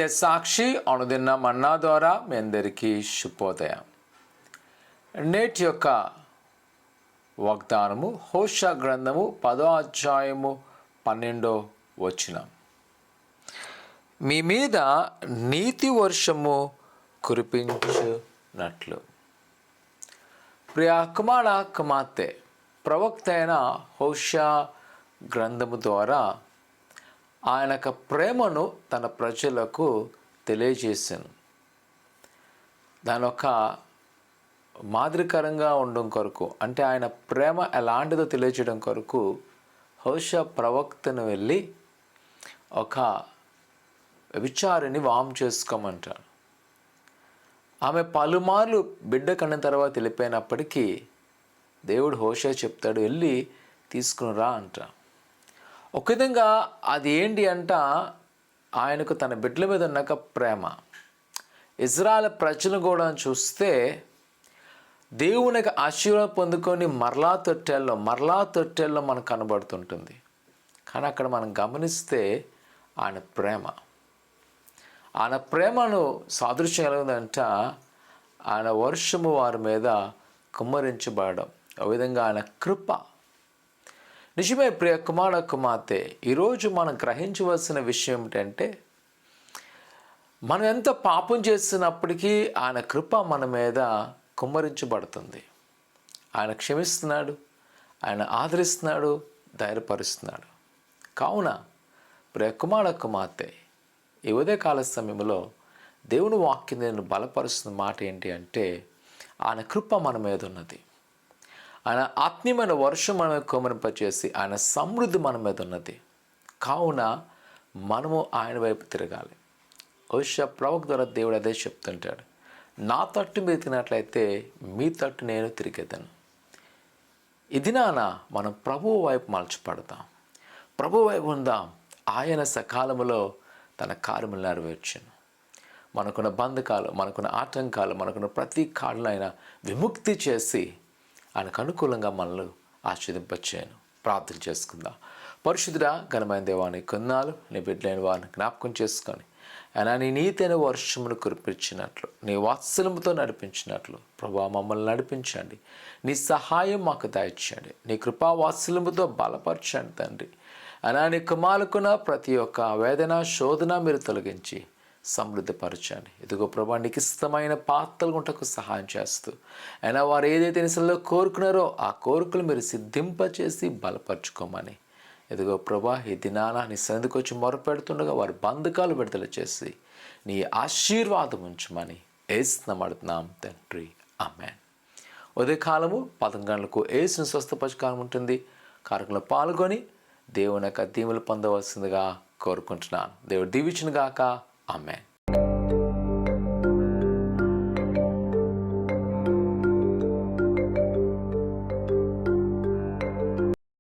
సత్య సాక్షి అనుదిన మన్నా ద్వారా మీ అందరికీ శుభోదయం. నేటి యొక్క వాగ్దానము హోషా గ్రంథము 10వ అధ్యాయము 12వ వచనం. మీ మీద నీతి వర్షము కురిపించునట్లు. ప్రియ కుమార్తె ప్రవక్త అయిన హోషా గ్రంథము ద్వారా ఆయన యొక్క ప్రేమను తన ప్రజలకు తెలియజేశాను. దాని ఒక మాదిరికరంగా ఉండడం కొరకు, అంటే ఆయన ప్రేమ ఎలాంటిదో తెలియజేయడం కొరకు హోషా ప్రవక్తను వెళ్ళి ఒక వ్యభిచారిని వివాహం చేసుకోమంటాడు. ఆమె పలుమార్లు బిడ్డ కన్న తర్వాత వెళ్ళిపోయినప్పటికీ దేవుడు హోషా చెప్తాడు, వెళ్ళి తీసుకుని రా అంట. ఒక విధంగా అది ఏంటి అంట, ఆయనకు తన బిడ్డల మీద ఉన్న ప్రేమ. ఇజ్రాయెల్ ప్రజలు కూడా చూస్తే దేవునికి ఆశీర్వాదం పొందుకొని మరలా తొట్టెల్లో మనకు కనబడుతుంటుంది. కానీ అక్కడ మనం గమనిస్తే ఆయన ప్రేమను సాదృశ్యం కలిగిందంట. ఆయన వర్షము వారి మీద కుమ్మరించబడడం, ఆ విధంగా ఆయన కృప. నిజమే ప్రియ కుమార్తె, ఈరోజు మనం గ్రహించవలసిన విషయం ఏమిటంటే, మనం ఎంత పాపం చేస్తున్నప్పటికీ ఆయన కృప మన మీద కుమ్మరించబడుతుంది. ఆయన క్షమిస్తున్నాడు, ఆయన ఆదరిస్తున్నాడు, ధైర్యపరుస్తున్నాడు. కావున ప్రియ కుమార్తె, ఈ ఉదయకాల సమయంలో దేవుని వాక్యం నేను బలపరుస్తున్న మాట ఏంటి అంటే, ఆయన కృప మన మీద ఉన్నది. ఆయన ఆత్మీయమైన వర్షం మన మీద కుమ్మరింపచేసి ఆయన సమృద్ధి మన మీద ఉన్నది. కావున మనము ఆయన వైపు తిరగాలి. హోషా ప్రవక్త ద్వారా దేవుడు అదే చెప్తుంటాడు, నా తట్టు మీరు తినట్లయితే మీ తట్టు నేను తిరిగేదను. ఇది మనం ప్రభువు వైపు మలచపడతాం, ప్రభు వైపు ఉందాం. ఆయన సకాలంలో తన కార్యములు నెరవేర్చును. మనకున్న బంధకాలు, మనకున్న ఆటంకాలు, మనకున్న ప్రతి కాళ్ళను ఆయన విముక్తి చేసి ఆయనకు అనుకూలంగా మనల్ని ఆశీర్వదింపచేయను. ప్రార్థన చేసుకుందాం. పరిశుద్ధుడా ఘనమైన దేవాని కొన్నాళ్ళు నీ బిడ్డలైన వారిని జ్ఞాపకం చేసుకొని ఆయన నీ నీతైన వర్షమును కురిపించినట్లు, నీ వాత్సల్యముతో నడిపించినట్లు ప్రభా మమ్మల్ని నడిపించండి. నీ సహాయం మాకు దయచేయండి. నీ కృపా వాత్సల్యముతో బలపరచండి తండ్రి. ఆయన నీ కుమారుకున్న ప్రతి ఒక్క వేదన శోధన మీరు తొలగించి సమృద్ధిపరచండి. ఇదిగో ప్రభా నీకు ఇష్టమైన పాత్రలు గుంటకు సహాయం చేస్తూ అయినా వారు ఏదైతే నిసల్లో కోరుకున్నారో ఆ కోరికలు మీరు సిద్ధింపచేసి బలపరచుకోమని, ఇదిగో ప్రభా ఈ దినాన నీ సన్నిధికి వచ్చి మొరపెడుతుండగా వారి బంధకాలు విడుదల చేసి నీ ఆశీర్వాదం ఉంచమని ఏసునామడుతున్నాం తండ్రి, ఆమేన్. ఉదయకాలము 11 గంటలకు ఏసుని స్వస్థపరచకాలం ఉంటుంది. కార్యక్రమంలో పాల్గొని దేవుని యొక్క దీవెనలు పొందవలసిందిగా కోరుకుంటున్నాను. దేవుడు దీవించును గాక. ఆమేన్.